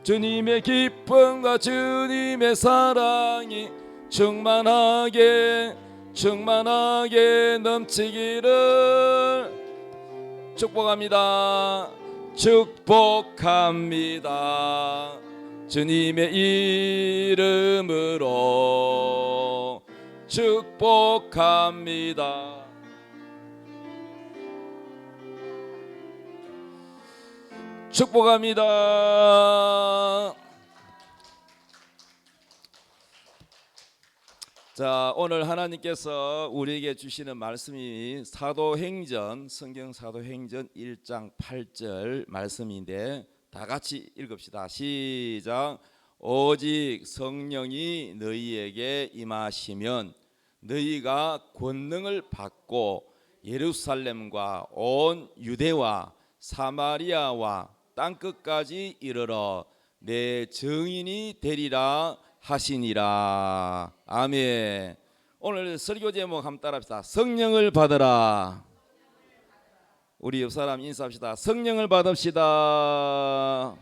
주님의 기쁨과 주님의 사랑이 충만하게 넘치기를 축복합니다. 축복합니다. 주님의 이름으로 축복합니다. 축복합니다. 자, 오늘 하나님께서 우리에게 주시는 말씀이 사도행전, 성경 사도행전 1장 8절 말씀인데 다 같이 읽읍시다. 시작. 오직 성령이 너희에게 임하시면 너희가 권능을 받고 예루살렘과 온 유대와 사마리아와 땅끝까지 이르러 내 증인이 되리라 하시니라. 아멘. 오늘 설교 제목 한번 따라합시다. 성령을 받으라. 우리 옆 사람 인사합시다. 성령을 받읍시다.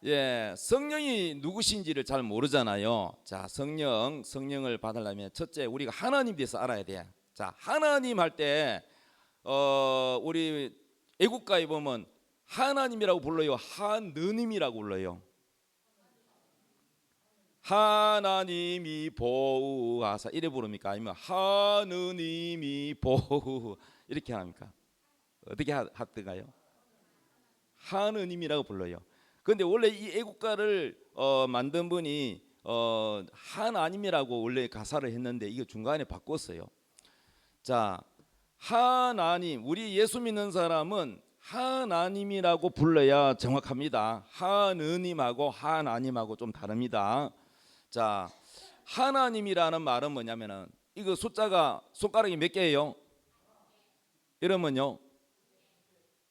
예, 성령이 누구신지를 잘 모르잖아요. 자, 성령을 받으려면 첫째 우리가 하나님 대해서 알아야 돼. 자, 하나님 할 때 우리 애국가에 보면 하나님이라고 불러요, 하느님이라고 불러요. 하나님이 보호하사 이래 부릅니까? 아니면 하느님이 보호 이렇게 합니까? 어떻게 하던가요? 하느님이라고 불러요. 근데 원래 이 애국가를 만든 분이 하나님이라고 원래 가사를 했는데 이거 중간에 바꿨어요. 자, 하나님, 우리 예수 믿는 사람은 하나님이라고 불러야 정확합니다. 하느님하고 하나님하고 좀 다릅니다. 자, 하나님이라는 말은 뭐냐면은 이거 숫자가 손가락이 몇 개예요? 이러면요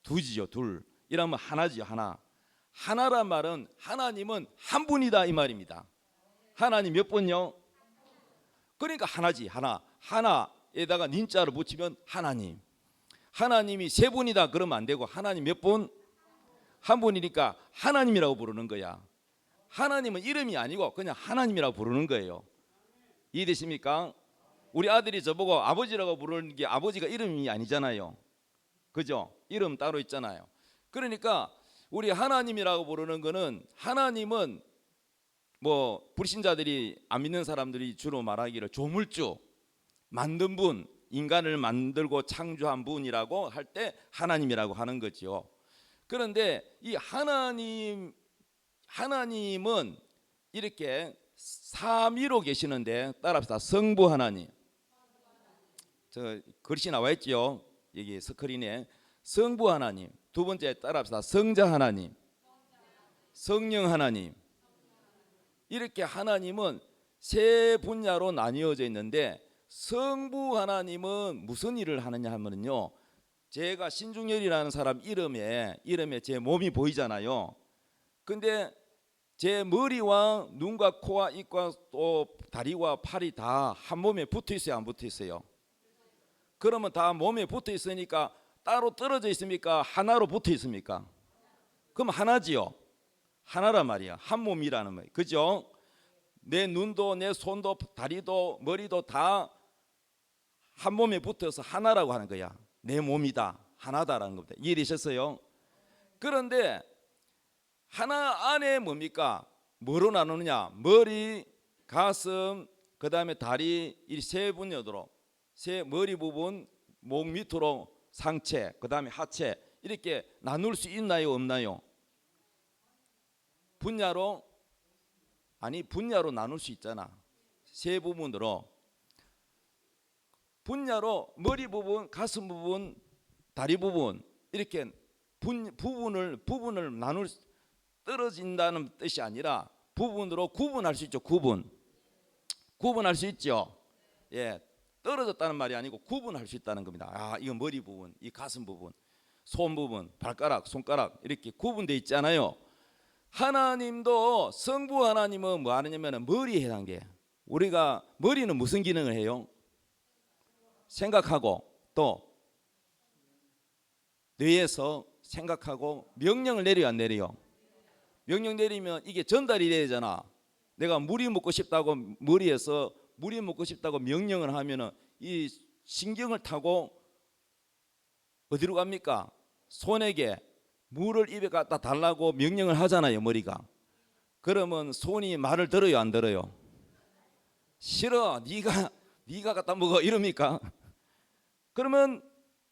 두지요, 둘. 이러면 하나지요, 하나. 하나란 말은 하나님은 한 분이다 이 말입니다. 하나님 몇 분요? 그러니까 하나지, 하나. 하나에다가 님자를 붙이면 하나님. 하나님이 세 분이다 그러면 안 되고 하나님 몇 분? 한 분이니까 하나님이라고 부르는 거야. 하나님은 이름이 아니고 그냥 하나님이라고 부르는 거예요. 이해되십니까? 우리 아들이 저보고 아버지라고 부르는 게 아버지가 이름이 아니잖아요. 그죠? 이름 따로 있잖아요. 그러니까 우리 하나님이라고 부르는 거는, 하나님은 뭐 불신자들이 안 믿는 사람들이 주로 말하기를 조물주, 만든 분, 인간을 만들고 창조한 분이라고 할 때 하나님이라고 하는 거죠. 그런데 이 하나님은 이렇게 삼위로 계시는데 따라합시다. 성부 하나님. 저 글씨 나와 있죠. 여기 스크린에 성부 하나님. 두 번째 따라합시다. 성자 하나님, 성령 하나님. 이렇게 하나님은 세 분야로 나뉘어져 있는데 성부 하나님은 무슨 일을 하느냐 하면요, 제가 신중열이라는 사람 이름에 제 몸이 보이잖아요. 근데 제 머리와 눈과 코와 입과 또 다리와 팔이 다 한 몸에 붙어 있어요, 안 붙어 있어요? 그러면 다 몸에 붙어 있으니까 따로 떨어져 있습니까? 하나로 붙어 있습니까? 그럼 하나지요. 하나란 말이야. 한 몸이라는 말이야. 그죠? 내 눈도 내 손도 다리도 머리도 다 한 몸에 붙어서 하나라고 하는 거야. 내 몸이다, 하나다라는 겁니다. 이해되셨어요? 그런데 하나 안에 뭡니까? 뭐로 나누느냐? 머리, 가슴, 그 다음에 다리, 이 세 분야로, 세 머리 부분, 목 밑으로 상체, 그 다음에 하체, 이렇게 나눌 수 있나요, 없나요? 분야로? 아니, 분야로 나눌 수 있잖아. 세 부분으로. 분야로 머리 부분, 가슴 부분, 다리 부분, 이렇게 부분을 나눌, 떨어진다는 뜻이 아니라 부분으로 구분할 수 있죠. 구분할 수 있죠. 예, 떨어졌다는 말이 아니고 구분할 수 있다는 겁니다. 아, 이건 머리 부분, 이 가슴 부분, 손 부분, 발가락, 손가락 이렇게 구분되어 있잖아요. 하나님도, 성부 하나님은 뭐 하느냐면 머리에 해당돼. 우리가 머리는 무슨 기능을 해요? 생각하고 또 뇌에서 생각하고 명령을 내려요, 안 내려요? 명령 내리면 이게 전달이 돼야 되잖아. 내가 물이 먹고 싶다고 머리에서 물이 먹고 싶다고 명령을 하면은 이 신경을 타고 어디로 갑니까? 손에게 물을 입에 갖다 달라고 명령을 하잖아요, 머리가. 그러면 손이 말을 들어요, 안 들어요? 싫어, 네가 갖다 먹어 이럽니까? 그러면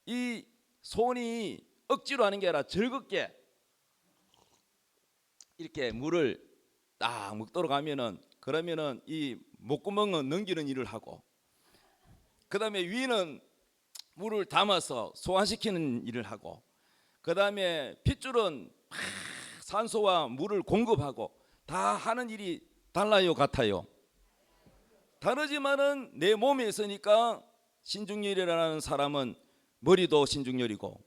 이 손이 억지로 하는 게 아니라 즐겁게 이렇게 물을 딱 먹도록 하면은, 그러면은 이 목구멍은 넘기는 일을 하고, 그 다음에 위는 물을 담아서 소화시키는 일을 하고, 그 다음에 핏줄은 산소와 물을 공급하고, 다 하는 일이 달라요, 같아요? 다르지만은 내 몸에 있으니까 신중열이라는 사람은 머리도 신중열이고,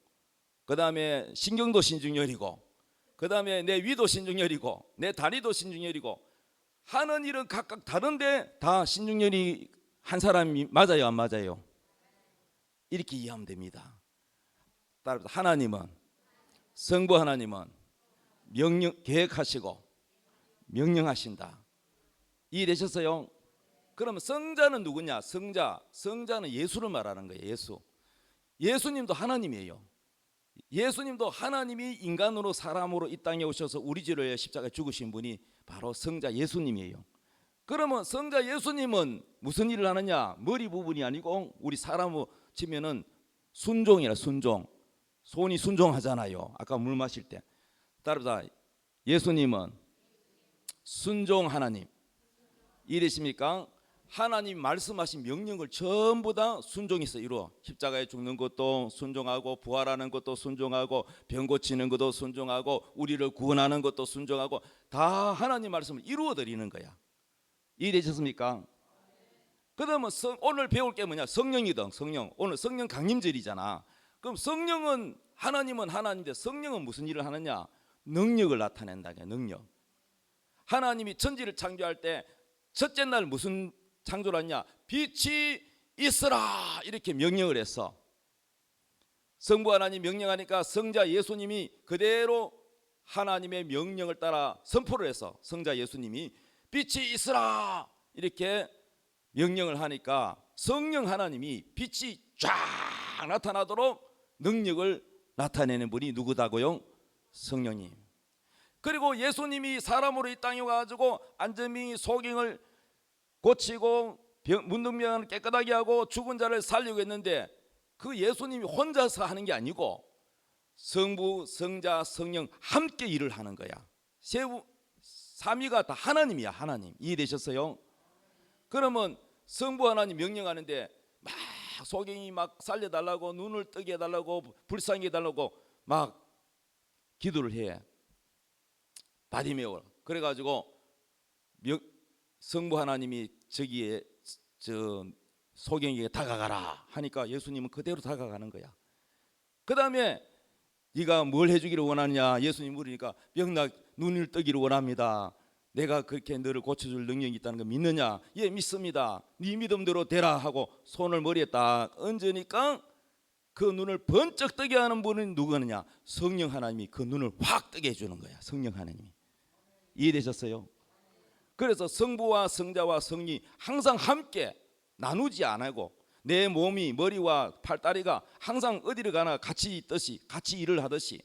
그 다음에 신경도 신중열이고, 그 다음에 내 위도 신중열이고, 내 다리도 신중열이고, 하는 일은 각각 다른데 다 신중열이 한 사람이 맞아요, 안 맞아요? 이렇게 이해하면 됩니다. 따라서 하나님은, 성부 하나님은 계획하시고 명령하신다. 이해되셨어요? 그러면 성자는 누구냐? 성자는 예수를 말하는 거예요. 예수님도 하나님이에요. 예수님도 하나님이 인간으로 사람으로 이 땅에 오셔서 우리 죄를 위해 십자가에 죽으신 분이 바로 성자 예수님이에요. 그러면 성자 예수님은 무슨 일을 하느냐? 머리 부분이 아니고 우리 사람으로 치면은 순종이라, 순종. 손이 순종하잖아요. 아까 물 마실 때. 따라서 예수님은 순종 하나님. 이해되십니까? 하나님 말씀하신 명령을 전부 다 순종해서 이루어. 십자가에 죽는 것도 순종하고, 부활하는 것도 순종하고, 병 고치는 것도 순종하고, 우리를 구원하는 것도 순종하고, 다 하나님 말씀을 이루어 드리는 거야. 이해되셨습니까? 그러면 오늘 배울 게 뭐냐? 성령이든 성령. 오늘 성령 강림절이잖아. 그럼 성령은, 하나님은 하나님인데 성령은 무슨 일을 하느냐? 능력을 나타낸다. 능력. 하나님이 천지를 창조할 때 첫째 날 무슨 창조를 하냐? 빛이 있으라 이렇게 명령을 했어. 성부 하나님 명령하니까 성자 예수님이 그대로 하나님의 명령을 따라 선포를 해서 성자 예수님이 빛이 있으라 이렇게 명령을 하니까 성령 하나님이 빛이 쫙 나타나도록 능력을 나타내는 분이 누구다고요? 성령님. 그리고 예수님이 사람으로 이 땅에 와가지고 안전병이 소경을 고치고 문둥병을 깨끗하게 하고 죽은 자를 살리고 했는데, 그 예수님이 혼자서 하는 게 아니고 성부, 성자, 성령 함께 일을 하는 거야. 삼위가 다 하나님이야, 하나님. 이해되셨어요? 그러면 성부 하나님 명령하는데 막 소경이 막 살려달라고, 눈을 뜨게 해달라고, 불쌍히 해달라고 막 기도를 해. 바디메오. 그래가지고 성부 하나님이 저기에 소경에게 다가가라 하니까 예수님은 그대로 다가가는 거야. 그 다음에 네가 뭘 해주기를 원하느냐? 예수님 물으니까 병나 눈을 뜨기를 원합니다. 내가 그렇게 너를 고쳐줄 능력이 있다는 거 믿느냐? 예, 믿습니다. 네 믿음대로 되라 하고 손을 머리에 딱 얹으니까 그 눈을 번쩍 뜨게 하는 분은 누구느냐? 성령 하나님이 그 눈을 확 뜨게 해주는 거야. 성령 하나님이. 이해되셨어요? 그래서 성부와 성자와 성이 항상 함께 나누지 않고, 내 몸이, 머리와 팔다리가 항상 어디를 가나 같이 있듯이, 같이 일을 하듯이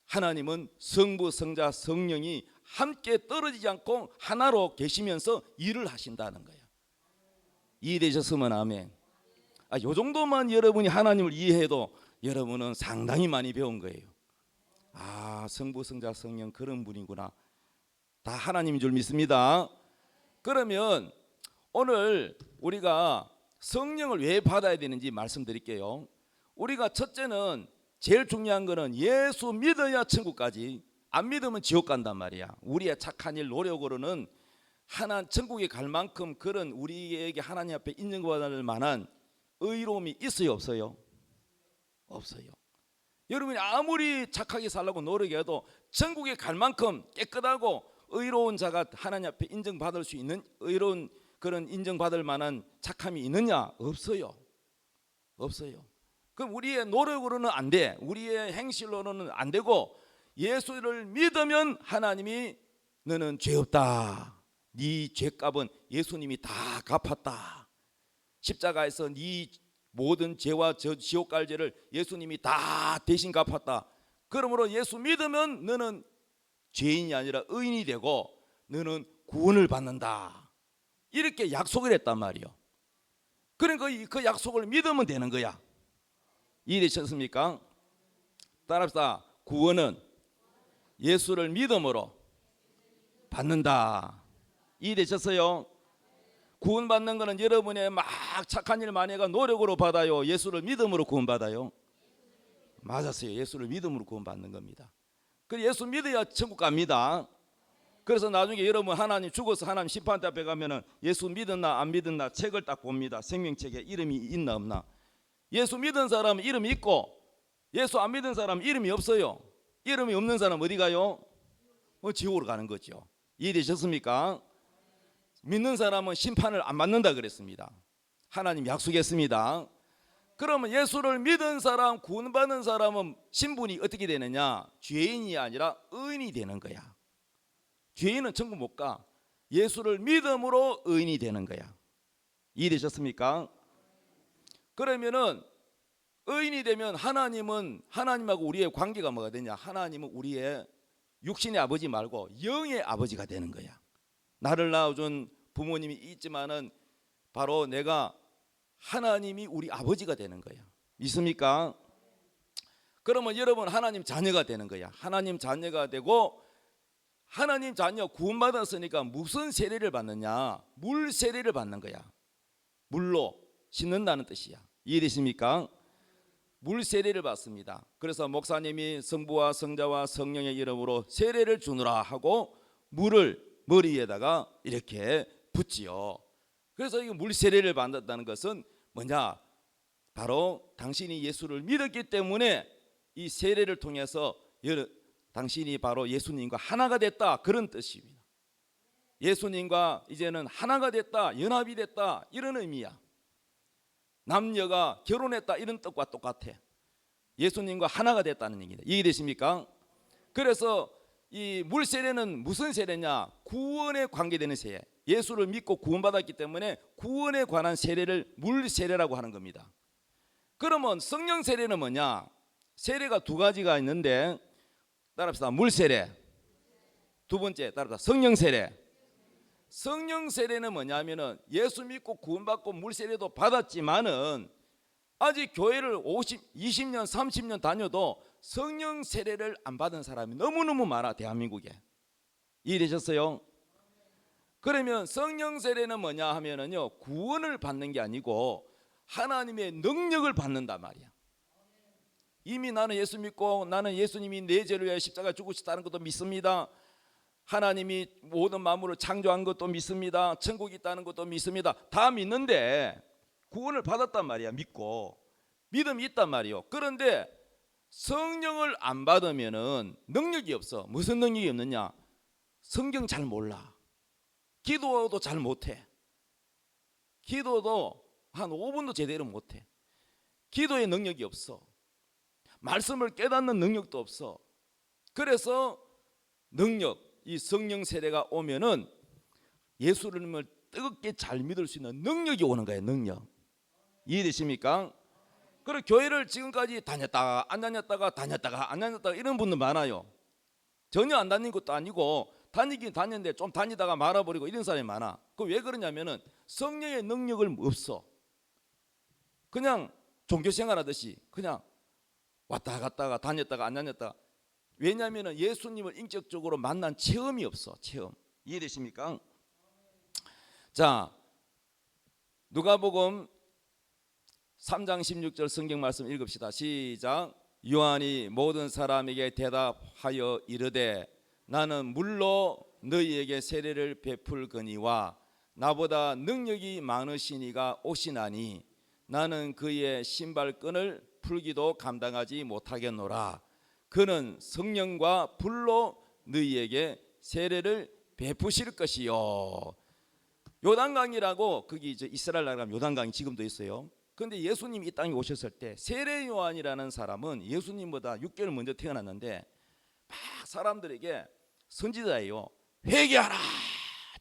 하나님은 성부, 성자, 성령이 함께 떨어지지 않고 하나로 계시면서 일을 하신다는 거예요. 이해되셨으면 아멘. 요 정도만 여러분이 하나님을 이해해도 여러분은 상당히 많이 배운 거예요. 성부, 성자, 성령 그런 분이구나. 다 하나님인 줄 믿습니다. 그러면 오늘 우리가 성령을 왜 받아야 되는지 말씀드릴게요. 우리가 첫째는, 제일 중요한 거는 예수 믿어야 천국까지, 안 믿으면 지옥 간단 말이야. 우리의 착한 일, 노력으로는 천국에 갈 만큼 그런 우리에게 하나님 앞에 인정받을 만한 의로움이 있어요, 없어요? 없어요. 여러분이 아무리 착하게 살려고 노력해도 천국에 갈 만큼 깨끗하고 의로운 자가 하나님 앞에 인정받을 수 있는, 의로운 그런 인정받을 만한 착함이 있느냐? 없어요. 없어요. 그럼 우리의 노력으로는 안 돼. 우리의 행실로는 안 되고 예수를 믿으면 하나님이 너는 죄 없다. 네 죄값은 예수님이 다 갚았다. 십자가에서 네 모든 죄와 지옥 갈 죄를 예수님이 다 대신 갚았다. 그러므로 예수 믿으면 너는 죄인이 아니라 의인이 되고 너는 구원을 받는다. 이렇게 약속을 했단 말이요. 그러니까 그 약속을 믿으면 되는 거야. 이해되셨습니까? 따라합시다. 구원은 예수를 믿음으로 받는다. 이해되셨어요? 구원받는 것은 여러분의 막 착한 일 많이 해가 노력으로 받아요? 예수를 믿음으로 구원받아요? 맞았어요. 예수를 믿음으로 구원받는 겁니다. 그래서 예수 믿어야 천국 갑니다. 그래서 나중에 여러분 하나님 죽어서 하나님 심판대 앞에 가면은 예수 믿었나 안 믿었나 책을 딱 봅니다. 생명책에 이름이 있나 없나. 예수 믿은 사람은 이름이 있고 예수 안 믿은 사람은 이름이 없어요. 이름이 없는 사람 어디 가요? 지옥으로 가는 거죠. 이해되셨습니까? 믿는 사람은 심판을 안 받는다 그랬습니다. 하나님 약속했습니다. 그러면 예수를 믿은 사람, 구원받은 사람은 신분이 어떻게 되느냐? 죄인이 아니라 의인이 되는 거야. 죄인은 천국 못 가. 예수를 믿음으로 의인이 되는 거야. 이해되셨습니까? 그러면은 의인이 되면 하나님하고 우리의 관계가 뭐가 되냐? 하나님은 우리의 육신의 아버지 말고 영의 아버지가 되는 거야. 나를 낳아준 부모님이 있지만은 바로 내가 하나님이 우리 아버지가 되는 거야. 믿습니까? 그러면 여러분 하나님 자녀가 되는 거야. 하나님 자녀가 되고 하나님 자녀 구원받았으니까 무슨 세례를 받느냐? 물 세례를 받는 거야. 물로 씻는다는 뜻이야. 이해되십니까? 물 세례를 받습니다. 그래서 목사님이 성부와 성자와 성령의 이름으로 세례를 주노라 하고 물을 머리에다가 이렇게 붓지요. 그래서 이 물 세례를 받았다는 것은 뭐냐? 바로 당신이 예수를 믿었기 때문에 이 세례를 통해서 당신이 바로 예수님과 하나가 됐다, 그런 뜻입니다. 예수님과 이제는 하나가 됐다, 연합이 됐다, 이런 의미야. 남녀가 결혼했다, 이런 뜻과 똑같아. 예수님과 하나가 됐다는 얘기다. 이해되십니까? 그래서 이 물 세례는 무슨 세례냐? 구원에 관계되는 세례. 예수를 믿고 구원받았기 때문에 구원에 관한 세례를 물 세례라고 하는 겁니다. 그러면 성령 세례는 뭐냐? 세례가 두 가지가 있는데 따라합시다. 물 세례. 두 번째 따라합시다. 성령 세례. 성령 세례는 뭐냐면은 예수 믿고 구원받고 물 세례도 받았지만은 아직 교회를 20년 30년 다녀도 성령 세례를 안 받은 사람이 너무너무 많아, 대한민국에. 이해되셨어요? 그러면 성령 세례는 뭐냐 하면은요, 구원을 받는 게 아니고 하나님의 능력을 받는단 말이야. 이미 나는 예수 믿고 나는 예수님이 내 죄를 위해 십자가에 죽으셨다는 것도 믿습니다. 하나님이 모든 만물을 창조한 것도 믿습니다. 천국이 있다는 것도 믿습니다. 다 믿는데 구원을 받았단 말이야. 믿고 믿음이 있단 말이요. 그런데 성령을 안 받으면은 능력이 없어. 무슨 능력이 없느냐? 성경 잘 몰라. 기도도 잘 못해. 기도도 한 5분도 제대로 못해. 기도의 능력이 없어. 말씀을 깨닫는 능력도 없어. 그래서 능력, 이 성령 세례가 오면은 예수님을 뜨겁게 잘 믿을 수 있는 능력이 오는 거예요. 능력. 이해되십니까? 그리고 교회를 지금까지 다녔다가 안 다녔다가 다녔다가 안 다녔다가 이런 분들 많아요. 전혀 안 다닌 것도 아니고 다니긴 다녔는데 좀 다니다가 말아버리고 이런 사람이 많아. 그 왜 그러냐면은 성령의 능력을 없어. 그냥 종교생활하듯이 그냥 왔다 갔다가 다녔다가 안 다녔다가. 왜냐하면 예수님을 인격적으로 만난 체험이 없어. 체험. 이해되십니까? 자, 누가복음 3장 16절 성경 말씀 읽읍시다. 시작. 요한이 모든 사람에게 대답하여 이르되 나는 물로 너희에게 세례를 베풀거니와 나보다 능력이 많으시니가 오시나니 나는 그의 신발끈을 풀기도 감당하지 못하겠노라. 그는 성령과 불로 너희에게 세례를 베푸실 것이요. 요단강이라고, 거기 이제 이스라엘 나라 요단강이 지금도 있어요. 근데 예수님이 이 땅에 오셨을 때 세례 요한이라는 사람은 예수님보다 6개월 먼저 태어났는데 막 사람들에게 선지자예요. 회개하라.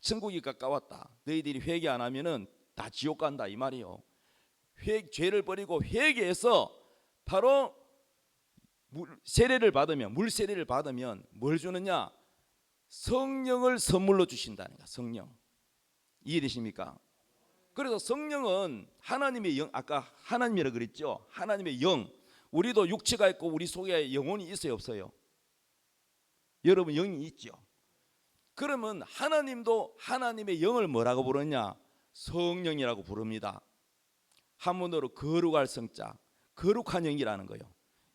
천국이 가까웠다. 너희들이 회개 안 하면은 다 지옥 간다 이 말이에요. 죄를 버리고 회개해서 바로 세례를 받으면, 물 세례를 받으면 뭘 주느냐? 성령을 선물로 주신다는 거야. 성령. 이해되십니까? 그래서 성령은 하나님의 영, 아까 하나님이라 그랬죠. 하나님의 영. 우리도 육체가 있고 우리 속에 영혼이 있어요, 없어요? 여러분 영이 있죠. 그러면 하나님도 하나님의 영을 뭐라고 부르냐? 성령이라고 부릅니다. 한문으로 거룩할 성자, 거룩한 영이라는 거예요.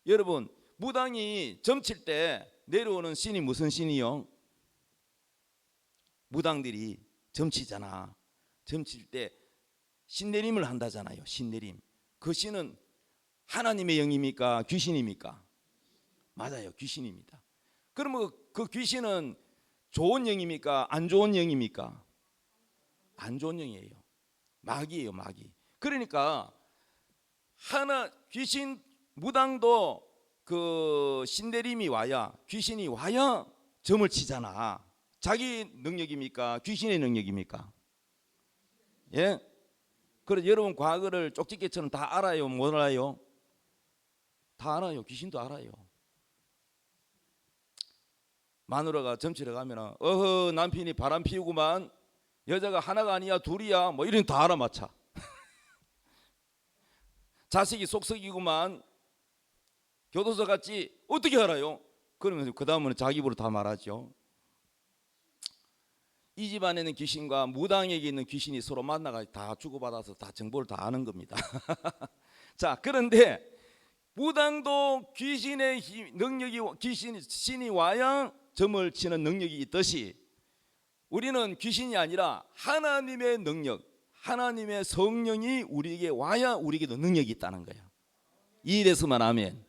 여러분 무당이 점칠 때 내려오는 신이 무슨 신이요? 무당들이 점치잖아. 점칠 때 신내림을 한다잖아요. 신내림. 그 신은 하나님의 영입니까? 귀신입니까? 맞아요, 귀신입니다. 그러면 그 귀신은 좋은 영입니까? 안 좋은 영입니까? 안 좋은 영이에요. 마귀예요, 마귀. 그러니까 귀신 무당도 그 신내림이 와야, 귀신이 와야 점을 치잖아. 자기 능력입니까? 귀신의 능력입니까? 예? 그래서 여러분 과거를 쪽집게처럼 다 알아요? 못 알아요? 다 알아요. 귀신도 알아요. 마누라가 점치러 가면 어허 남편이 바람 피우구만, 여자가 하나가 아니야 둘이야, 뭐 이런 다 알아맞혀. 자식이 속썩이구만, 교도소 갔지, 어떻게 알아요? 그러면 그 다음은 자기 입으로 다 말하죠. 이 집안에는 귀신과 무당에게 있는 귀신이 서로 만나가 다 주고받아서 다 정보를 다 아는 겁니다. 자, 그런데 무당도 귀신의 능력이, 신이 와야 점을 치는 능력이 있듯이 우리는 귀신이 아니라 하나님의 능력, 하나님의 성령이 우리에게 와야 우리에게도 능력이 있다는 거예요. 이해됐으면 아멘.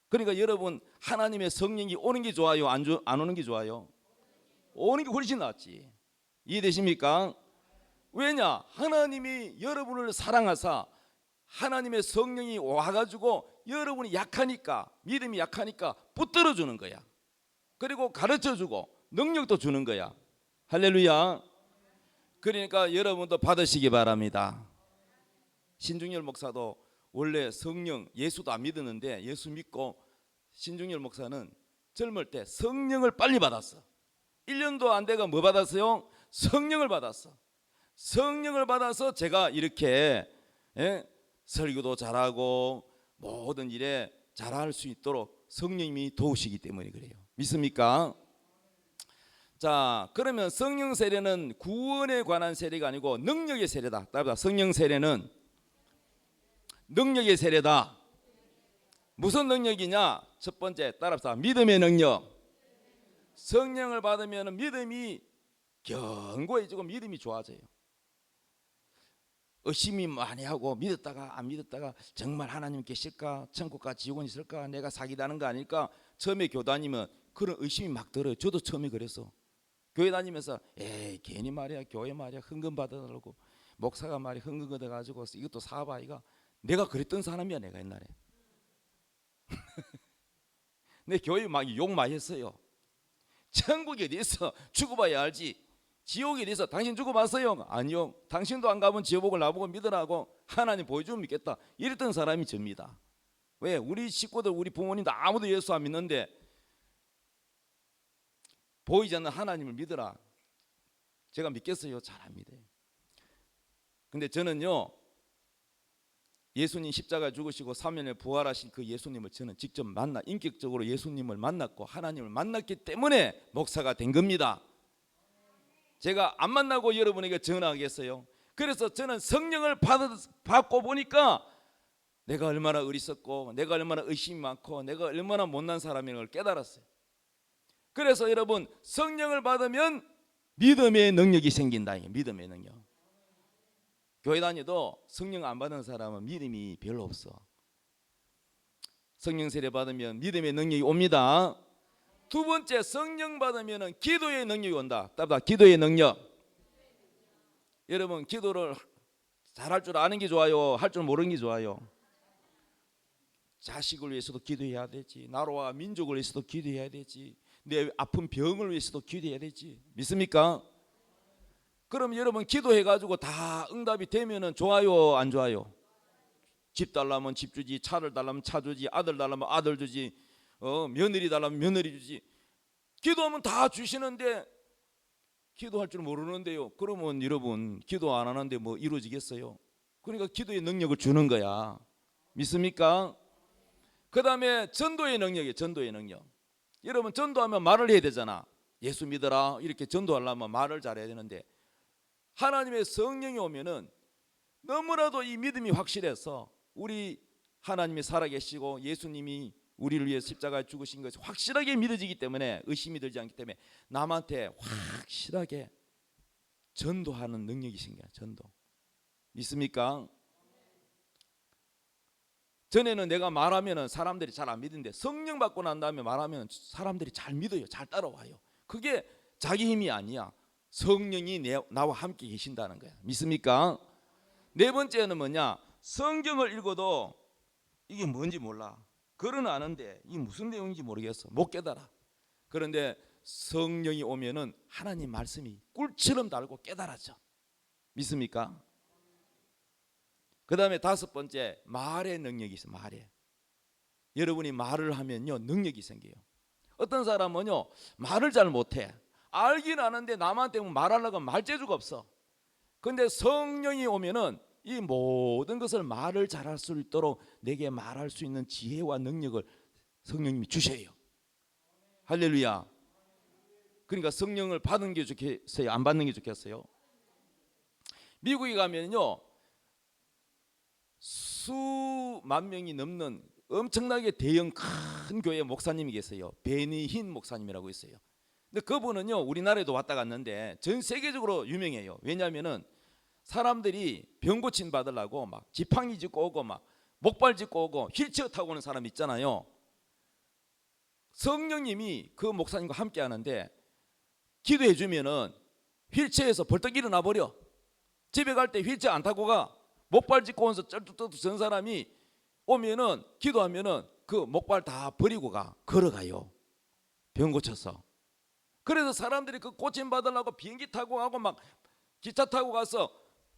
그러니까 여러분 하나님의 성령이 오는 게 좋아요? 안 오는 게 좋아요? 오는 게 훨씬 낫지. 이해되십니까? 왜냐? 하나님이 여러분을 사랑하사 하나님의 성령이 와가지고 여러분이 약하니까, 믿음이 약하니까 붙들어 주는 거야. 그리고 가르쳐 주고 능력도 주는 거야. 할렐루야. 그러니까 여러분도 받으시기 바랍니다. 신중열 목사도 원래 성령, 예수도 안 믿었는데 예수 믿고, 신중열 목사는 젊을 때 성령을 빨리 받았어. 1년도 안 돼가 뭐 받았어요? 성령을 받았어. 성령을 받아서 제가 이렇게 설교도 잘하고 모든 일에 잘할 수 있도록 성령님이 도우시기 때문에 그래요. 믿습니까? 자, 그러면 성령 세례는 구원에 관한 세례가 아니고 능력의 세례다. 따라서 성령 세례는 능력의 세례다. 무슨 능력이냐? 첫 번째 따라서 믿음의 능력. 성령을 받으면 믿음이 견고해지고 믿음이 좋아져요. 의심이 많이 하고 믿었다가 안 믿었다가 정말 하나님 계실까? 천국과 지옥은 있을까? 내가 사기다는 거 아닐까? 처음에 교회 다니면 그런 의심이 막 들어요. 저도 처음에 그랬어. 교회 다니면서 에이 괜히 말이야, 교회 말이야 헌금 받아달라고, 목사가 말이 헌금 걷어가지고 이것도 사봐 이가. 내가 그랬던 사람이야 내가 옛날에. 내 교회 막 욕 많이 했어요. 천국에 대해서 죽어봐야 알지, 지옥에 대해서 당신 죽어봤어요? 아니요. 당신도 안 가면 지옥을 나보고 믿으라고, 하나님 보여주면 믿겠다, 이랬던 사람이 접니다. 왜? 우리 식구들, 우리 부모님도 아무도 예수 안 믿는데 보이지 않는 하나님을 믿으라, 제가 믿겠어요? 잘 안 믿어요. 근데 저는요, 예수님 십자가에 죽으시고 3일에 부활하신 그 예수님을 저는 직접 인격적으로 예수님을 만났고 하나님을 만났기 때문에 목사가 된 겁니다. 제가 안 만나고 여러분에게 전하겠어요? 그래서 저는 성령을 받고 보니까 내가 얼마나 어리석고 내가 얼마나 의심이 많고 내가 얼마나 못난 사람인 걸 깨달았어요. 그래서 여러분 성령을 받으면 믿음의 능력이 생긴다. 믿음의 능력. 교회 다녀도 성령 안 받은 사람은 믿음이 별로 없어. 성령 세례 받으면 믿음의 능력이 옵니다. 두 번째, 성령 받으면 기도의 능력이 온다. 따라 기도의 능력. 여러분 기도를 잘할 줄 아는 게 좋아요, 할 줄 모르는 게 좋아요? 자식을 위해서도 기도해야 되지, 나라와 민족을 위해서도 기도해야 되지, 내 아픈 병을 위해서도 기도해야 되지. 믿습니까? 그럼 여러분 기도해가지고 다 응답이 되면은 좋아요, 안 좋아요? 집 달라면 집 주지, 차를 달라면 차 주지, 아들 달라면 아들 주지, 며느리 달라면 며느리 주지. 기도하면 다 주시는데 기도할 줄 모르는데요. 그러면 여러분 기도 안 하는데 뭐 이루어지겠어요? 그러니까 기도의 능력을 주는 거야. 믿습니까? 그 다음에 전도의 능력이에요. 전도의 능력. 여러분 전도하면 말을 해야 되잖아. 예수 믿어라 이렇게 전도하려면 말을 잘해야 되는데, 하나님의 성령이 오면은 너무나도 이 믿음이 확실해서 우리 하나님이 살아계시고 예수님이 우리를 위해 십자가에 죽으신 것이 확실하게 믿어지기 때문에, 의심이 들지 않기 때문에 남한테 확실하게 전도하는 능력이 생겨요. 전도. 믿습니까? 전에는 내가 말하면 사람들이 잘 안 믿는데 성령 받고 난 다음에 말하면 사람들이 잘 믿어요. 잘 따라와요. 그게 자기 힘이 아니야. 성령이 나와 함께 계신다는 거야. 믿습니까? 네 번째는 뭐냐? 성경을 읽어도 이게 뭔지 몰라. 글은 아는데 이게 무슨 내용인지 모르겠어. 못 깨달아. 그런데 성령이 오면은 하나님 말씀이 꿀처럼 달고 깨달아져. 믿습니까? 그 다음에 다섯 번째, 말의 능력이 있어. 말에 여러분이 말을 하면요 능력이 생겨요. 어떤 사람은요 말을 잘 못해. 알긴 아는데 남한테 말하려고 하면 말재주가 없어. 근데 성령이 오면은 이 모든 것을 말을 잘할 수 있도록 내게 말할 수 있는 지혜와 능력을 성령님이 주셔요. 할렐루야. 그러니까 성령을 받은 게 좋겠어요, 안 받는 게 좋겠어요? 미국에 가면요 수만 명이 넘는 엄청나게 대형 큰 교회 목사님이 계세요. 베니 흰 목사님이라고 있어요. 근데 그분은요 우리나라에도 왔다 갔는데 전 세계적으로 유명해요. 왜냐하면은 사람들이 병 고침 받으려고 막 지팡이 짚고 오고 막 목발 짚고 오고 휠체어 타고 오는 사람 있잖아요. 성령님이 그 목사님과 함께 하는데 기도해 주면은 휠체어에서 벌떡 일어나 버려. 집에 갈 때 휠체어 안 타고 가. 목발 짚고 오면서 쩔뚝쩔뚝 전 사람이 오면은 기도하면은 그 목발 다 버리고 가. 걸어가요. 병 고쳐서. 그래서 사람들이 그 고침 받으려고 비행기 타고 가고 막 기차 타고 가서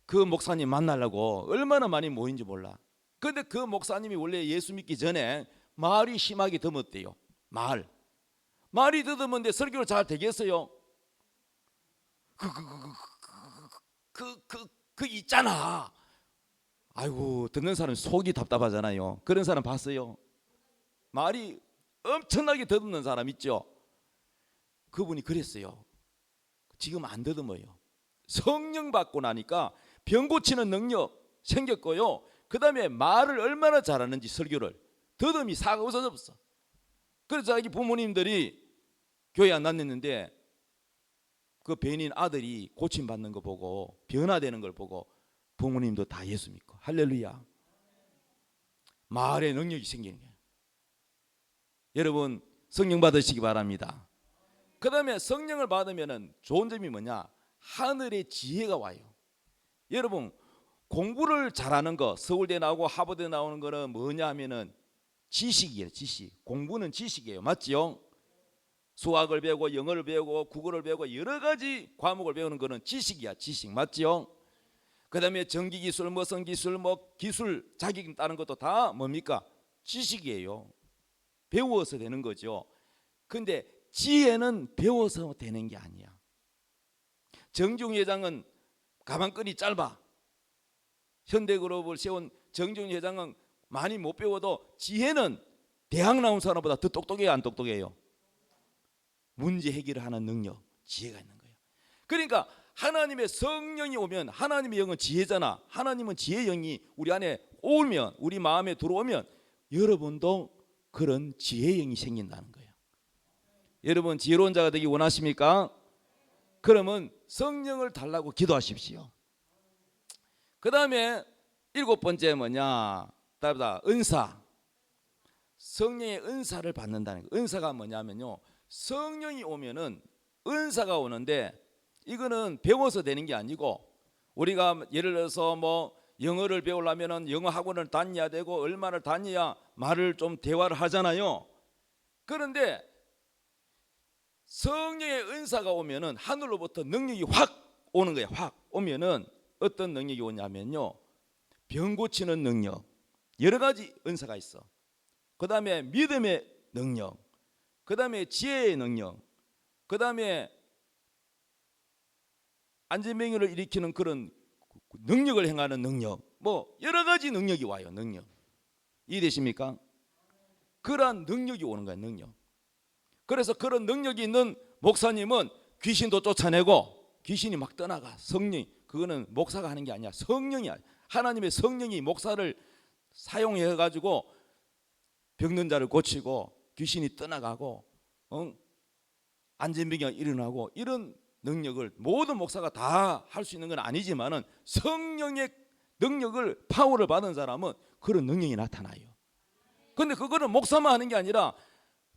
그 목사님 만나려고 얼마나 많이 모인지 몰라. 그런데 그 목사님이 원래 예수 믿기 전에 말이 심하게 더듬었대요. 말이 더듬었는데 설교를 잘 되겠어요? 그 있잖아. 아이고 듣는 사람 속이 답답하잖아요. 그런 사람 봤어요? 말이 엄청나게 더듬는 사람 있죠. 그분이 그랬어요. 지금 안 더듬어요. 성령 받고 나니까 병 고치는 능력 생겼고요. 그 다음에 말을 얼마나 잘하는지, 설교를 더듬이 사가 없어졌어. 그래서 자기 부모님들이 교회 안 다녔는데 그 베닌 아들이 고침받는 거 보고 변화되는 걸 보고 부모님도 다 예수 믿고. 할렐루야. 말의 능력이 생기는 거예요. 여러분 성령 받으시기 바랍니다. 그 다음에 성령을 받으면 좋은 점이 뭐냐? 하늘의 지혜가 와요. 여러분 공부를 잘하는 거, 서울대 나오고 하버드 나오는 거는 뭐냐 하면은 지식이에요. 지식. 공부는 지식이에요. 맞지요? 수학을 배우고 영어를 배우고 국어를 배우고 여러 가지 과목을 배우는 거는 지식이야. 지식. 맞지요? 그 다음에 전기기술, 무선기술, 기술 자격증 따는 것도 다 뭡니까? 지식이에요. 배워서 되는 거죠. 근데 지혜는 배워서 되는 게 아니야. 정중 회장은 가방끈이 짧아. 현대그룹을 세운 정중 회장은 많이 못 배워도 지혜는 대학 나온 사람보다 더 똑똑해요, 안 똑똑해요? 문제 해결을 하는 능력, 지혜가 있는 거예요. 그러니까 하나님의 성령이 오면, 하나님의 영은 지혜잖아. 하나님은 지혜의 영이 우리 안에 오면, 우리 마음에 들어오면 여러분도 그런 지혜의 영이 생긴다는 거예요. 여러분 지혜로운 자가 되기 원하십니까? 그러면 성령을 달라고 기도하십시오. 그 다음에 일곱 번째 뭐냐? 은사. 성령의 은사를 받는다는 거예요. 은사가 뭐냐면요, 성령이 오면은 은사가 오는데 이거는 배워서 되는 게 아니고, 우리가 예를 들어서 영어를 배우려면 영어 학원을 다녀야 되고 얼마를 다녀야 말을 좀 대화를 하잖아요. 그런데 성령의 은사가 오면은 하늘로부터 능력이 확 오는 거예요. 확 오면은 어떤 능력이 오냐면요, 병 고치는 능력, 여러 가지 은사가 있어. 그 다음에 믿음의 능력, 그 다음에 지혜의 능력, 그 다음에 안전병을 일으키는 그런 능력을 행하는 능력, 뭐 여러 가지 능력이 와요. 능력. 이해되십니까? 그러한 능력이 오는 거예요. 능력. 그래서 그런 능력이 있는 목사님은 귀신도 쫓아내고 귀신이 막 떠나가. 성령, 그거는 목사가 하는 게 아니야. 성령이야. 하나님의 성령이 목사를 사용해 가지고 병든 자를 고치고 귀신이 떠나가고 안전병이 일어나고, 이런 능력을 모든 목사가 다 할 수 있는 건 아니지만은 성령의 능력을, 파워를 받은 사람은 그런 능력이 나타나요. 근데 그거는 목사만 하는 게 아니라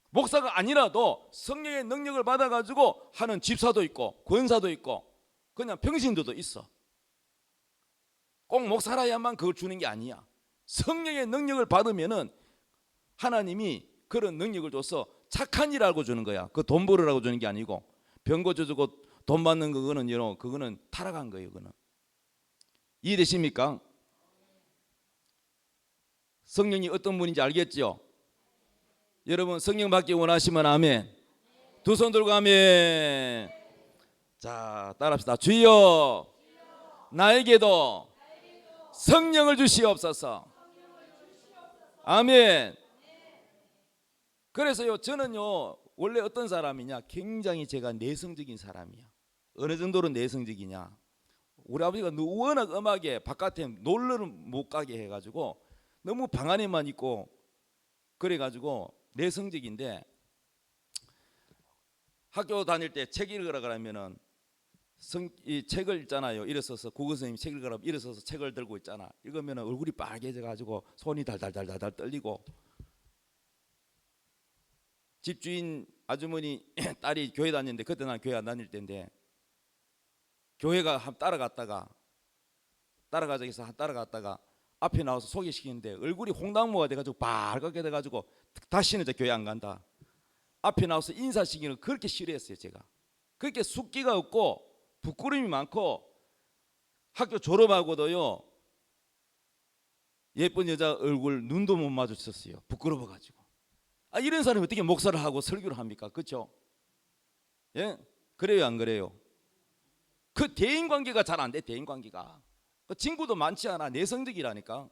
목사가 아니라도 성령의 능력을 받아가지고 하는 집사도 있고 권사도 있고 그냥 평신도도 있어. 꼭 목사라야만 그걸 주는 게 아니야. 성령의 능력을 받으면은 하나님이 그런 능력을 줘서 착한 일하고 주는 거야. 그 돈 벌으라고 주는 게 아니고, 병 고쳐주고 돈 받는 그거는 타락한 거예요. 그거는. 이해되십니까? 성령이 어떤 분인지 알겠죠? 여러분 성령 받기 원하시면 아멘. 두 손 들고 아멘. 자, 따라합시다. 주여 나에게도 성령을 주시옵소서. 아멘. 그래서요, 저는요 원래 어떤 사람이냐, 굉장히 제가 내성적인 사람이야. 어느 정도로 내성적이냐, 우리 아버지가 워낙 음악에 바깥에 놀러를 못 가게 해가지고 너무 방 안에만 있고 그래가지고 내성적인데, 학교 다닐 때 책 읽으라 그러면은 이 책을 읽잖아요. 일어서서 국어 선생님이 책 읽으라 일어서서 책을 들고 있잖아. 읽으면 얼굴이 빨개져 가지고 손이 달달달달 떨리고, 집주인 아주머니 딸이 교회 다니는데, 그때 난 교회 안 다닐 때인데 교회가 따라가자고 해서 앞에 나와서 소개시키는데 얼굴이 홍당무가 돼가지고 빨갛게 돼가지고 다시는 저 교회 안 간다. 앞에 나와서 인사시키는 걸 그렇게 싫어했어요. 제가 그렇게 숙기가 없고 부끄러움이 많고, 학교 졸업하고도요 예쁜 여자 얼굴 눈도 못 마주쳤어요. 부끄러워가지고. 이런 사람이 어떻게 목사를 하고 설교를 합니까? 그렇죠? 예? 그래요, 안 그래요? 그 대인관계가 잘 안 돼. 대인관계가. 그 친구도 많지 않아. 내성적이라니까.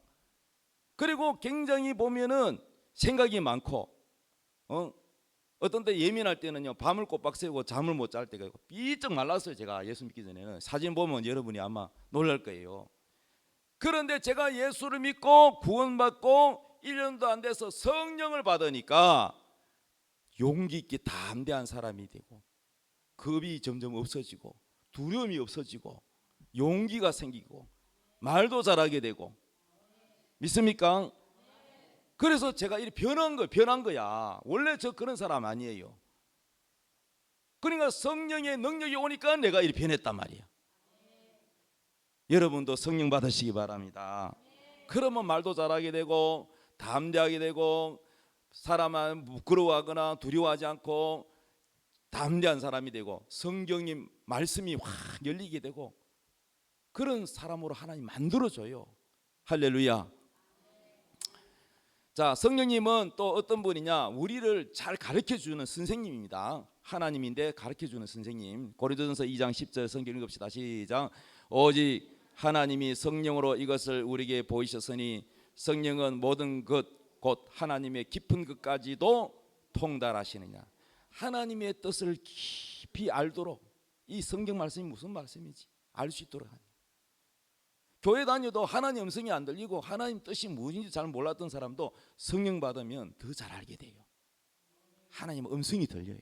그리고 굉장히 보면은 생각이 많고, 어떤 때 예민할 때는요 밤을 꼬박 새고 잠을 못 잘 때가 있고, 삐쩍 말랐어요. 제가 예수 믿기 전에는. 사진 보면 여러분이 아마 놀랄 거예요. 그런데 제가 예수를 믿고 구원받고 1년도 안 돼서 성령을 받으니까 용기 있게 담대한 사람이 되고, 겁이 점점 없어지고 두려움이 없어지고 용기가 생기고 말도 잘하게 되고. 믿습니까? 그래서 제가 이렇게 변한 거야. 원래 저 그런 사람 아니에요. 그러니까 성령의 능력이 오니까 내가 이렇게 변했단 말이야. 여러분도 성령 받으시기 바랍니다. 그러면 말도 잘하게 되고 담대하게 되고, 사람은 부끄러워하거나 두려워하지 않고 담대한 사람이 되고, 성경님 말씀이 확 열리게 되고, 그런 사람으로 하나님 만들어줘요. 할렐루야. 자, 성령님은 또 어떤 분이냐, 우리를 잘 가르쳐주는 선생님입니다. 하나님인데 가르쳐주는 선생님. 고린도전서 2장 10절 성경 읽읍시다. 시작. 오직 하나님이 성령으로 이것을 우리에게 보이셨으니 성령은 모든 것 곧 하나님의 깊은 것까지도 통달하시느냐. 하나님의 뜻을 깊이 알도록, 이 성경 말씀이 무슨 말씀인지 알 수 있도록 하는. 교회 다녀도 하나님 음성이 안 들리고 하나님 뜻이 무엇인지 잘 몰랐던 사람도 성령 받으면 더 잘 알게 돼요. 하나님 음성이 들려요.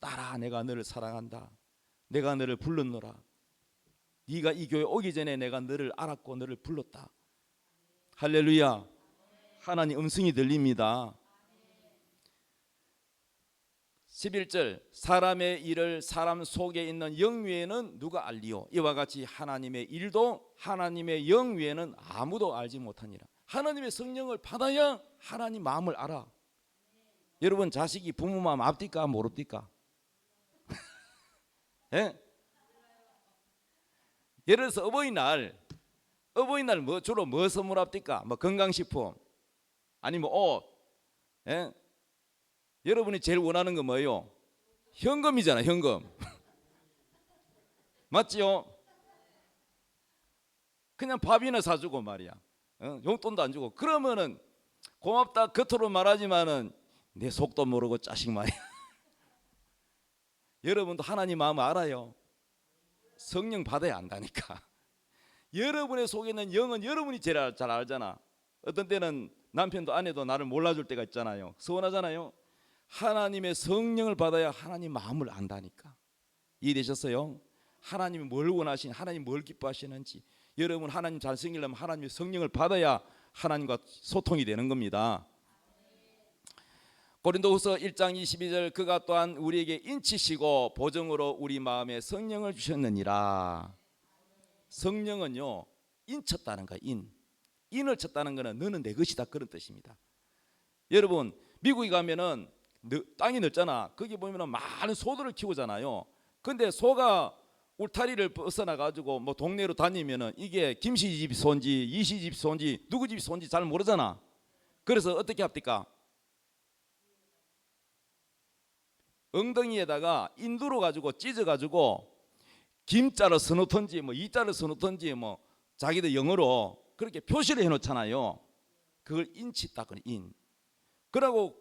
딸아, 내가 너를 사랑한다. 내가 너를 불렀노라. 네가 이 교회 오기 전에 내가 너를 알았고 너를 불렀다. 할렐루야. 하나님 음성이 들립니다. 11절 사람의 일을 사람 속에 있는 영 외에는 누가 알리요. 이와 같이 하나님의 일도 하나님의 영 외에는 아무도 알지 못하니라. 하나님의 성령을 받아야 하나님 마음을 알아. 여러분 자식이 부모 마음 압니까 모릅니까? 예? 예를 들어서 어버이날 뭐 주로 뭐 선물합니까? 뭐 건강식품 아니면 옷. 예? 여러분이 제일 원하는 건 뭐예요? 현금이잖아, 현금. 맞지요? 그냥 밥이나 사주고 말이야. 용돈도 안 주고. 그러면은 고맙다 겉으로 말하지만은 내 속도 모르고 짜식 말이야. 여러분도 하나님 마음 알아요. 성령 받아야 안다니까. 여러분의 속에 있는 영은 여러분이 제일 잘 알잖아. 어떤 때는 남편도 아내도 나를 몰라줄 때가 있잖아요. 서운하잖아요. 하나님의 성령을 받아야 하나님 마음을 안다니까. 이해되셨어요? 하나님이 뭘 원하시는지, 하나님 뭘 기뻐하시는지. 여러분 하나님 잘 섬기려면 하나님의 성령을 받아야 하나님과 소통이 되는 겁니다. 고린도후서 1장 22절 그가 또한 우리에게 인치시고 보증으로 우리 마음에 성령을 주셨느니라. 성령은요 인쳤다는 거야. 인을 쳤다는 거는 너는 내 것이다 그런 뜻입니다. 여러분 미국에 가면은 땅이 넓잖아. 거기 보면은 많은 소들을 키우잖아요. 근데 소가 울타리를 벗어나 가지고 뭐 동네로 다니면은 이게 김씨 집 소인지 이씨 집 소인지 누구 집 소인지 잘 모르잖아. 그래서 어떻게 합니까? 엉덩이에다가 인두로 가지고 찢어 가지고 김자를 써놓든지 뭐 이자를 써놓든지 뭐 자기들 영어로 그렇게 표시를 해놓잖아요. 그걸 인치다 그래. 인. 그러고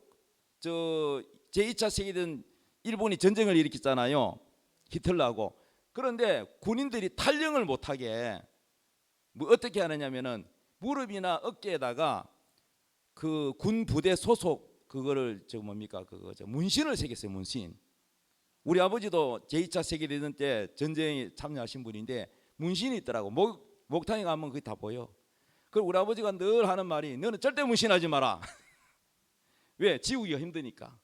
저 제2차 세계대전 일본이 전쟁을 일으켰잖아요. 히틀러하고. 그런데 군인들이 탈영을 못하게 뭐 어떻게 하느냐면은 무릎이나 어깨에다가 그 군 부대 소속 그거를 저 뭡니까 그거 저 문신을 새겼어요. 문신. 우리 아버지도 제2차 세계대전 때 전쟁에 참여하신 분인데 문신이 있더라고. 목탕에 가면 그게 다 보여. 그리고 우리 아버지가 늘 하는 말이 너는 절대 문신하지 마라. 왜? 지우기가 힘드니까.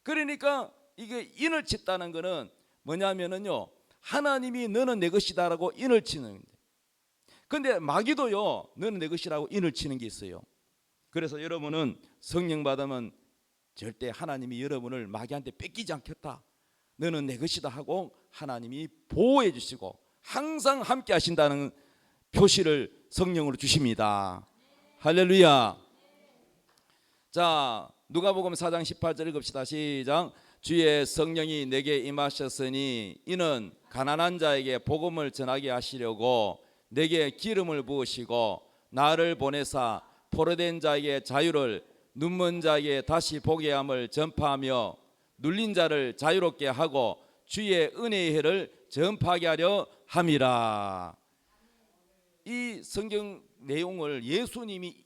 그러니까 이게 인을 쳤다는 거는 뭐냐면은요 하나님이 너는 내 것이다라고 인을 치는 건데. 근데 마귀도요 너는 내 것이라고 인을 치는 게 있어요. 그래서 여러분은 성령 받으면 절대 하나님이 여러분을 마귀한테 뺏기지 않겠다. 너는 내 것이다 하고 하나님이 보호해 주시고 항상 함께 하신다는 표시를 성령으로 주십니다. 할렐루야. 자 누가복음 4장 18절 읽읍시다. 시작. 주의 성령이 내게 임하셨으니 이는 가난한 자에게 복음을 전하게 하시려고 내게 기름을 부으시고 나를 보내사 포로된 자에게 자유를 눈먼 자에게 다시 보게 함을 전파하며 눌린 자를 자유롭게 하고 주의 은혜의 해를 전파하게 하려 함이라. 이 성경 내용을 예수님이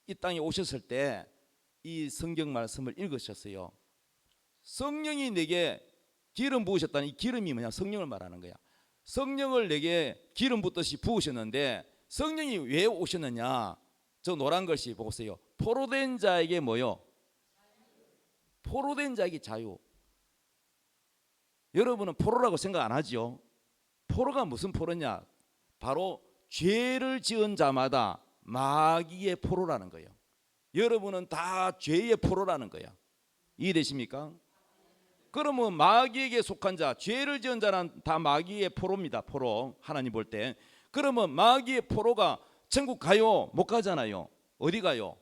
이 땅에 오셨을 때 이 성경 말씀을 읽으셨어요. 성령이 내게 기름 부으셨다는 이 기름이 뭐냐? 성령을 말하는 거야. 성령을 내게 기름 붓듯이 부으셨는데 성령이 왜 오셨느냐? 저 노란 글씨 보세요. 포로된 자에게 뭐요? 포로된 자에게 자유. 여러분은 포로라고 생각 안 하죠? 포로가 무슨 포로냐? 바로 죄를 지은 자마다 마귀의 포로라는 거예요. 여러분은 다 죄의 포로라는 거야. 이해되십니까? 그러면 마귀에게 속한 자, 죄를 지은 자는 다 마귀의 포로입니다. 포로. 하나님 볼 때. 그러면 마귀의 포로가 천국 가요? 못 가잖아요. 어디 가요?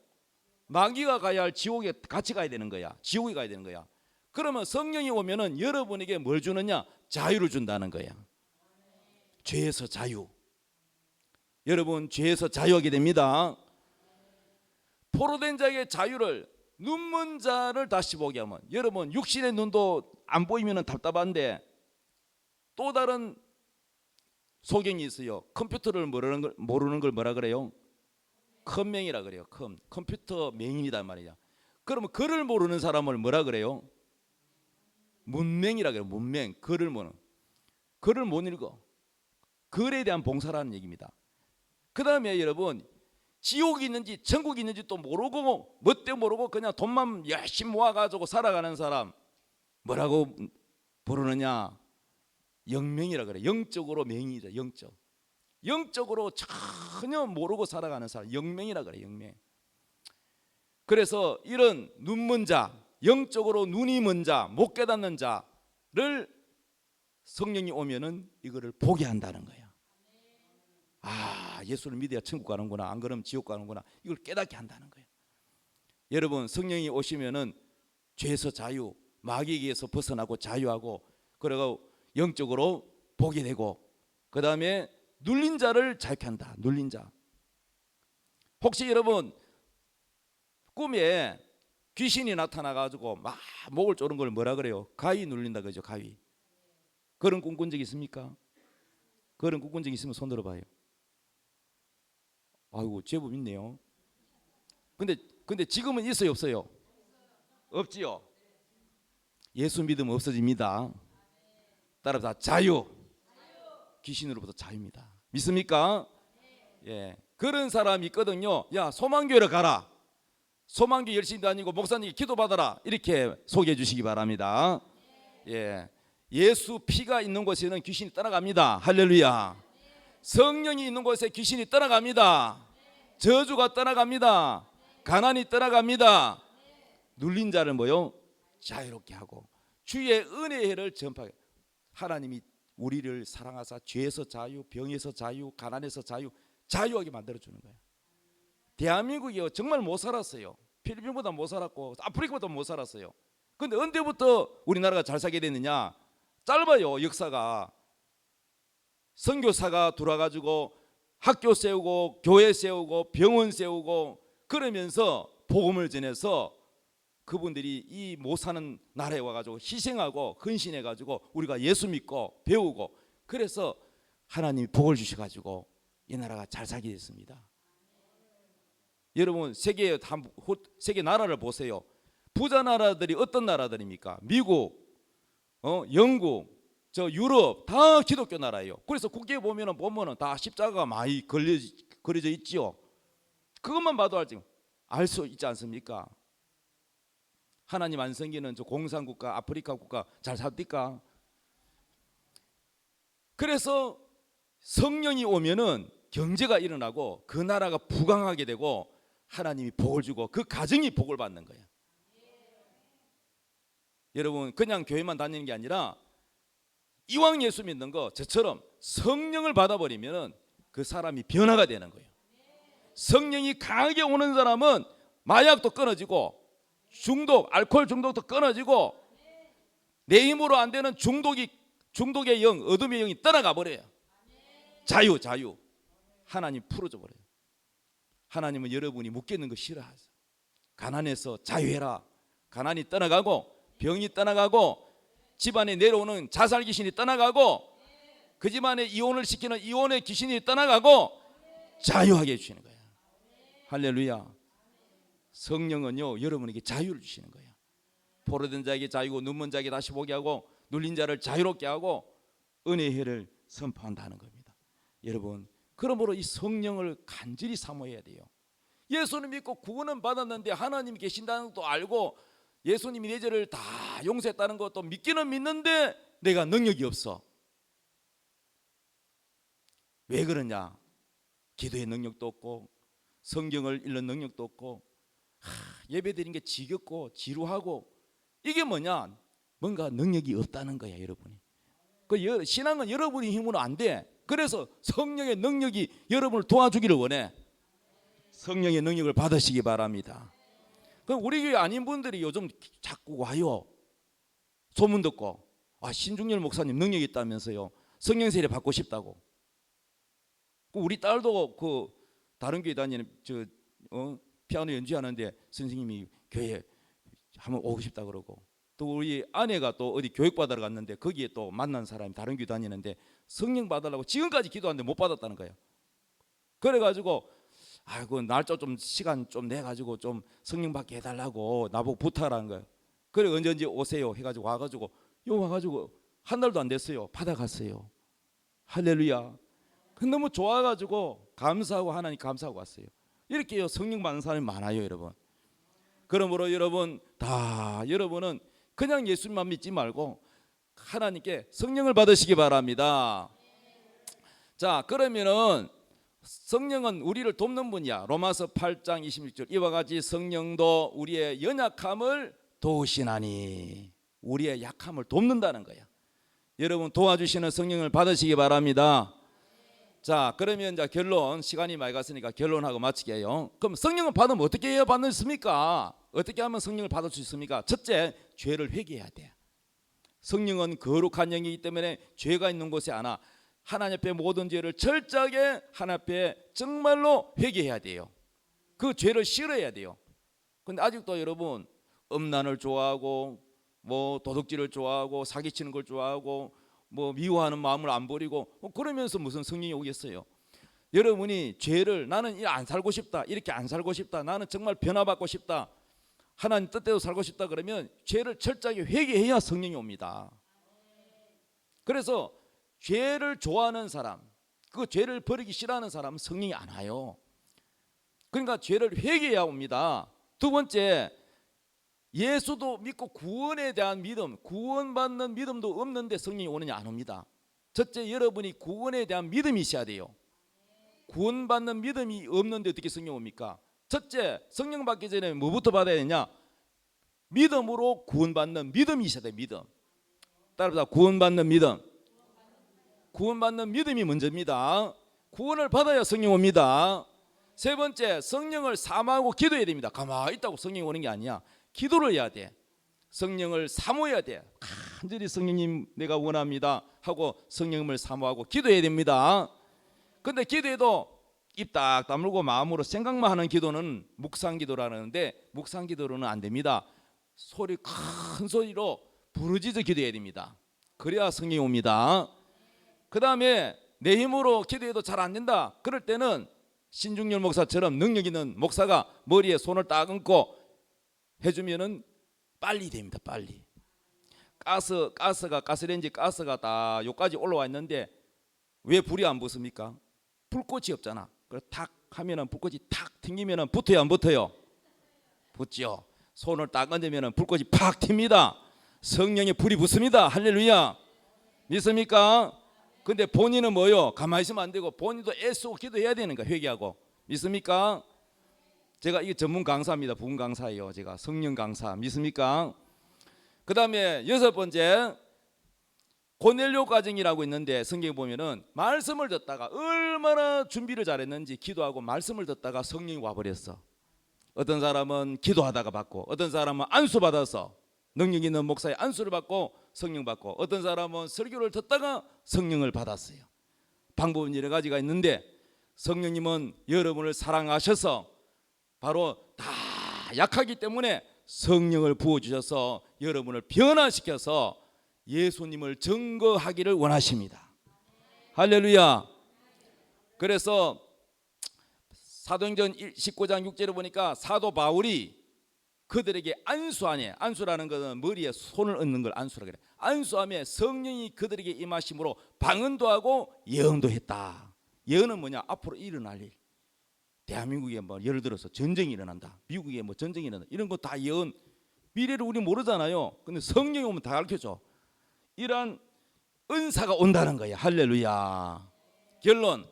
마귀가 가야 할 지옥에 같이 가야 되는 거야. 지옥에 가야 되는 거야. 그러면 성령이 오면은 여러분에게 뭘 주느냐? 자유를 준다는 거야. 죄에서 자유. 여러분 죄에서 자유하게 됩니다. 포로된 자에게 자유를, 눈먼 자를 다시 보게 하면, 여러분 육신의 눈도 안 보이면 답답한데 또 다른 소경이 있어요. 컴퓨터를 모르는 걸 뭐라 그래요? 컴맹이라 그래요. 컴퓨터 맹인이다 말이야. 그러면 글을 모르는 사람을 뭐라 그래요? 문맹이라 그래요. 문맹. 글을 못 읽어. 글에 대한 봉사라는 얘기입니다. 그 다음에 여러분 지옥이 있는지 천국이 있는지 또 모르고 뭣도 모르고 그냥 돈만 열심히 모아가지고 살아가는 사람, 뭐라고 부르느냐? 영명이라 그래. 영적으로 명이죠. 영적으로 전혀 모르고 살아가는 사람, 영명이라 그래. 영명. 그래서 이런 눈먼 자, 영적으로 눈이 먼 자, 못 깨닫는 자를 성령이 오면은 이거를 보게 한다는 거야. 아, 예수를 믿어야 천국 가는구나, 안 그러면 지옥 가는구나, 이걸 깨닫게 한다는 거예요. 여러분, 성령이 오시면은 죄에서 자유, 마귀에게서 벗어나고 자유하고, 그리고 영적으로 보게 되고, 그 다음에 눌린 자를 자유케 한다. 눌린 자. 혹시 여러분 꿈에 귀신이 나타나가지고 막 목을 조른 걸 뭐라 그래요? 가위 눌린다 그죠? 가위. 그런 꿈 꾼 적 있습니까? 그런 꿈 꾼 적 있으면 손 들어봐요. 아이고, 제법 있네요. 근데 지금은 있어요, 없어요? 없지요. 예수 믿으면 없어집니다. 따라서 자유. 귀신으로부터 자유입니다. 믿습니까? 예. 그런 사람이 있거든요. 야, 소망교회로 가라. 소망교회 열심히 다니고 목사님께 기도받아라. 이렇게 소개해 주시기 바랍니다. 예. 예수 피가 있는 곳에는 귀신이 떠나갑니다. 할렐루야. 성령이 있는 곳에 귀신이 떠나갑니다. 저주가 떠나갑니다. 가난이 떠나갑니다. 눌린 자를 뭐요? 자유롭게 하고 주의 은혜의 해를 전파해. 하나님이 우리를 사랑하사 죄에서 자유, 병에서 자유, 가난에서 자유, 자유하게 만들어주는 거예요. 대한민국이 정말 못 살았어요. 필리핀보다 못 살았고 아프리카보다 못 살았어요. 근데 언제부터 우리나라가 잘 살게 됐느냐? 짧아요, 역사가. 선교사가 들어와가지고 학교 세우고 교회 세우고 병원 세우고 그러면서 복음을 전해서 그분들이 이 못 사는 나라에 와가지고 희생하고 헌신해가지고 우리가 예수 믿고 배우고, 그래서 하나님이 복을 주셔가지고 이 나라가 잘 살게 됐습니다. 여러분 세계 나라를 보세요. 부자 나라들이 어떤 나라들입니까? 미국, 영국, 저 유럽 다 기독교 나라예요. 그래서 국기에 보면은 다 십자가가 많이 그려져 있지요. 그것만 봐도 알 수 있지 않습니까? 하나님 안 섬기는 저 공산국가, 아프리카 국가 잘 삽니까? 그래서 성령이 오면은 경제가 일어나고 그 나라가 부강하게 되고 하나님이 복을 주고 그 가정이 복을 받는 거예요. 여러분 그냥 교회만 다니는 게 아니라 이왕 예수 믿는 거 저처럼 성령을 받아버리면은 그 사람이 변화가 되는 거예요. 성령이 강하게 오는 사람은 마약도 끊어지고 중독, 알코올 중독도 끊어지고 내 힘으로 안 되는 중독의 영, 어둠의 영이 떠나가 버려요. 자유. 하나님 풀어줘 버려요. 하나님은 여러분이 묶이는 거 싫어하세요. 가난해서 자유해라. 가난이 떠나가고 병이 떠나가고 집안에 내려오는 자살 귀신이 떠나가고 그 집안에 이혼을 시키는 이혼의 귀신이 떠나가고 자유하게 해주시는 거예요. 할렐루야. 성령은요 여러분에게 자유를 주시는 거예요. 포로된 자에게 자유고 눈먼 자에게 다시 보게 하고 눌린 자를 자유롭게 하고 은혜의 해를 선포한다는 겁니다. 여러분 그러므로 이 성령을 간절히 사모해야 돼요. 예수님 믿고 구원은 받았는데 하나님이 계신다는 것도 알고 예수님이 내 죄를 다 용서했다는 것도 믿기는 믿는데 내가 능력이 없어. 왜 그러냐? 기도의 능력도 없고 성경을 읽는 능력도 없고 예배드리는 게 지겹고 지루하고 이게 뭐냐? 뭔가 능력이 없다는 거야 여러분이. 그 신앙은 여러분의 힘으로 안 돼. 그래서 성령의 능력이 여러분을 도와주기를 원해. 성령의 능력을 받으시기 바랍니다. 그럼 우리 교회 아닌 분들이 요즘 자꾸 와요. 소문 듣고 신중열 목사님 능력이 있다면서요. 성령 세례 받고 싶다고. 우리 딸도 그 다른 교회 다니는 피아노 연주하는데 선생님이 교회 한번 오고 싶다 그러고, 또 우리 아내가 또 어디 교육받으러 갔는데 거기에 또 만난 사람이 다른 교회 다니는데 성령 받으려고 지금까지 기도하는데 못 받았다는 거예요. 그래가지고 아이고 날짜 좀 시간 좀 내가지고 좀 성령 받게 해달라고 나보고 부탁하라는 거예요. 그래 언제 오세요 해가지고 와가지고 한 달도 안 됐어요. 받아갔어요. 할렐루야. 너무 좋아가지고 감사하고 하나님 감사하고 왔어요. 이렇게 성령 받는 사람이 많아요 여러분. 그러므로 여러분은 그냥 예수님만 믿지 말고 하나님께 성령을 받으시기 바랍니다. 자, 그러면은 성령은 우리를 돕는 분이야. 로마서 8장 26절 이와 같이 성령도 우리의 연약함을 도우시나니, 우리의 약함을 돕는다는 거야. 여러분 도와주시는 성령을 받으시기 바랍니다. 자, 그러면 이제 결론, 시간이 많이 갔으니까 결론하고 마치게요. 그럼 성령을 받으면 어떻게 해야 받습니까? 어떻게 하면 성령을 받을 수 있습니까? 첫째, 죄를 회개해야 돼. 성령은 거룩한 영이기 때문에 죄가 있는 곳에 안 와. 하나님 앞에 모든 죄를 철저하게 하나님 앞에 정말로 회개해야 돼요. 그 죄를 싫어해야 돼요. 근데 아직도 여러분 음란을 좋아하고 뭐 도둑질을 좋아하고 사기치는 걸 좋아하고 뭐 미워하는 마음을 안 버리고 그러면서 무슨 성령이 오겠어요? 여러분이 죄를, 나는 안 살고 싶다, 이렇게 안 살고 싶다, 나는 정말 변화받고 싶다, 하나님 뜻대로 살고 싶다, 그러면 죄를 철저하게 회개해야 성령이 옵니다. 그래서 죄를 좋아하는 사람, 그 죄를 버리기 싫어하는 사람은 성령이 안 와요. 그러니까 죄를 회개해야 옵니다. 두 번째, 예수도 믿고 구원에 대한 믿음, 구원받는 믿음도 없는데 성령이 오느냐? 안 옵니다. 첫째, 여러분이 구원에 대한 믿음이 있어야 돼요. 구원받는 믿음이 없는데 어떻게 성령 옵니까? 첫째, 성령 받기 전에 뭐부터 받아야 되냐? 믿음으로 구원받는 믿음이 있어야 돼. 믿음. 따라서 구원받는 믿음. 구원받는 믿음이 먼저입니다. 구원을 받아야 성령 옵니다. 세 번째, 성령을 사모하고 기도해야 됩니다. 가만히 있다고 성령이 오는 게 아니야. 기도를 해야 돼. 성령을 사모해야 돼. 간절히 성령님 내가 원합니다 하고 성령을 사모하고 기도해야 됩니다. 근데 기도해도 입 딱 다물고 마음으로 생각만 하는 기도는 묵상기도라는데, 묵상기도로는 안 됩니다. 소리, 큰 소리로 부르짖어 기도해야 됩니다. 그래야 성령이 옵니다. 그 다음에 내 힘으로 기도해도 잘 안 된다, 그럴 때는 신중열 목사처럼 능력 있는 목사가 머리에 손을 딱 얹고 해주면은 빨리 됩니다. 빨리. 가스레인지 가스가 다 여기까지 올라와 있는데 왜 불이 안 붙습니까? 불꽃이 없잖아. 그래서 탁 하면은 불꽃이 탁 튕기면은 붙어요, 안 붙어요? 붙죠. 손을 딱 얹으면은 불꽃이 팍 튑니다. 성령의 불이 붙습니다. 할렐루야. 믿습니까? 근데 본인은 뭐요? 가만히 있으면 안 되고 본인도 애쓰고 기도해야 되는 거야. 회개하고. 믿습니까? 제가 이게 전문 강사입니다. 부흥 강사예요. 제가 성령 강사. 믿습니까? 그 다음에 여섯 번째, 고넬료 과정이라고 있는데 성경에 보면은 말씀을 듣다가 얼마나 준비를 잘했는지 기도하고 말씀을 듣다가 성령이 와버렸어. 어떤 사람은 기도하다가 받고, 어떤 사람은 안수 받아서 능력 있는 목사의 안수를 받고 성령 받고, 어떤 사람은 설교를 듣다가 성령을 받았어요. 방법은 여러 가지가 있는데 성령님은 여러분을 사랑하셔서 바로 다 약하기 때문에 성령을 부어주셔서 여러분을 변화시켜서 예수님을 증거하기를 원하십니다. 할렐루야. 그래서 사도행전 19장 6절을 보니까 사도 바울이 그들에게 안수하네, 안수라는 것은 머리에 손을 얹는 걸 안수라 그래. 안수함에 성령이 그들에게 임하심으로 방언도 하고 예언도 했다. 예언은 뭐냐? 앞으로 일어날 일. 대한민국에 뭐 예를 들어서 전쟁이 일어난다, 미국에 뭐 전쟁이 일어난다, 이런 거 다 예언. 미래를 우리 모르잖아요. 근데 성령이 오면 다 가르쳐줘. 이러한 은사가 온다는 거야. 할렐루야. 결론,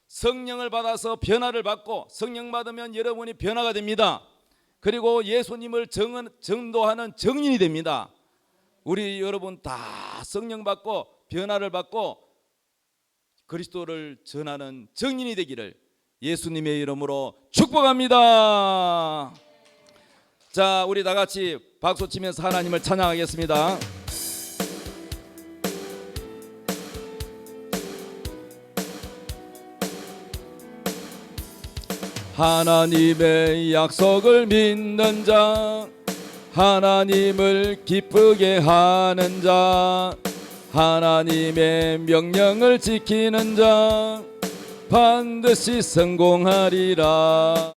성령을 받아서 변화를 받고, 성령 받으면 여러분이 변화가 됩니다. 그리고 예수님을 전도하는 증인이 됩니다. 우리 여러분 다 성령 받고 변화를 받고 그리스도를 전하는 증인이 되기를 예수님의 이름으로 축복합니다. 자, 우리 다 같이 박수 치면서 하나님을 찬양하겠습니다. 하나님의 약속을 믿는 자, 하나님을 기쁘게 하는 자, 하나님의 명령을 지키는 자 반드시 성공하리라.